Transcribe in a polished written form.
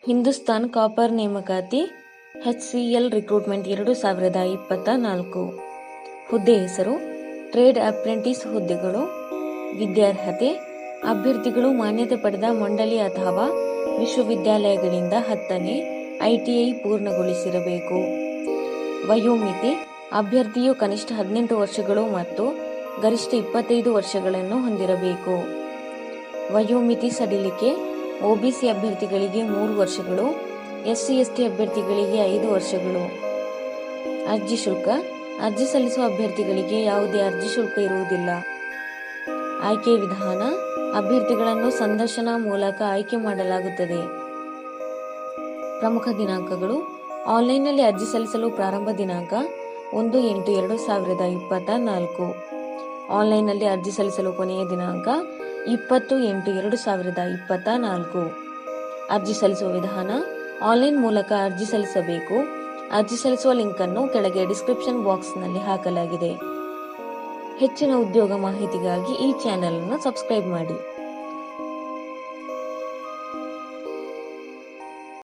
Hindustan copper ನೇಮಕಾತಿ HCL recruitment 2024. ಹುದ್ದೆ ಹೆಸರು ಟ್ರೇಡ್ ಅಪ್ರೆಂಟಿಸ್ ಹುದ್ದೆಗಳು. ವಿದ್ಯಾರ್ಹತೆ ಅಭ್ಯರ್ಥಿಗಳು ಮಾನ್ಯತೆ ಪಡೆದ ಮಂಡಳಿ ಅಥವಾ ವಿಶ್ವವಿದ್ಯಾಲಯಗಳಿಂದ 10ನೇ ITI ಪೂರ್ಣಗೊಳಿಸಿರಬೇಕು. ವಯೋಮಿತಿ ಅಭ್ಯರ್ಥಿಯು ಕನಿಷ್ಠ 18 ವರ್ಷಗಳು ಮತ್ತು ಗರಿಷ್ಠ 25 ವರ್ಷಗಳನ್ನು ಹೊಂದಿರಬೇಕು. ವಯೋಮಿತಿ ಸಡಿಲಿಕೆ OBC ಅಭ್ಯರ್ಥಿಗಳಿಗೆ 3 ವರ್ಷಗಳು, SC/ST ಅಭ್ಯರ್ಥಿಗಳಿಗೆ 5 ವರ್ಷಗಳು. ಅರ್ಜಿ ಶುಲ್ಕ ಅರ್ಜಿ ಸಲ್ಲಿಸುವ ಅಭ್ಯರ್ಥಿಗಳಿಗೆ ಯಾವುದೇ ಅರ್ಜಿ ಶುಲ್ಕ ಇರುವುದಿಲ್ಲ. ಆಯ್ಕೆ ವಿಧಾನ ಅಭ್ಯರ್ಥಿಗಳನ್ನು ಸಂದರ್ಶನ ಮೂಲಕ ಆಯ್ಕೆ ಮಾಡಲಾಗುತ್ತದೆ. ಪ್ರಮುಖ ದಿನಾಂಕಗಳು ಆನ್ಲೈನ್ನಲ್ಲಿ ಅರ್ಜಿ ಸಲ್ಲಿಸಲು ಪ್ರಾರಂಭ ದಿನಾಂಕ 1/8/2024. ಆನ್ಲೈನ್ನಲ್ಲಿ ಅರ್ಜಿ ಸಲ್ಲಿಸಲು ಕೊನೆಯ ದಿನಾಂಕ 20/8/2024. ಅರ್ಜಿ ಸಲ್ಲಿಸುವ ವಿಧಾನ ಆನ್ಲೈನ್ ಮೂಲಕ ಅರ್ಜಿ ಸಲ್ಲಿಸಬೇಕು. ಅರ್ಜಿ ಸಲ್ಲಿಸುವ ಲಿಂಕ್ ಅನ್ನು ಕೆಳಗೆ ಡಿಸ್ಕ್ರಿಪ್ಷನ್ ಬಾಕ್ಸ್ನಲ್ಲಿ ಹಾಕಲಾಗಿದೆ. ಹೆಚ್ಚಿನ ಉದ್ಯೋಗ ಮಾಹಿತಿಗಾಗಿ ಈ ಚಾನೆಲ್ ಅನ್ನು ಸಬ್ಸ್ಕ್ರೈಬ್ ಮಾಡಿ.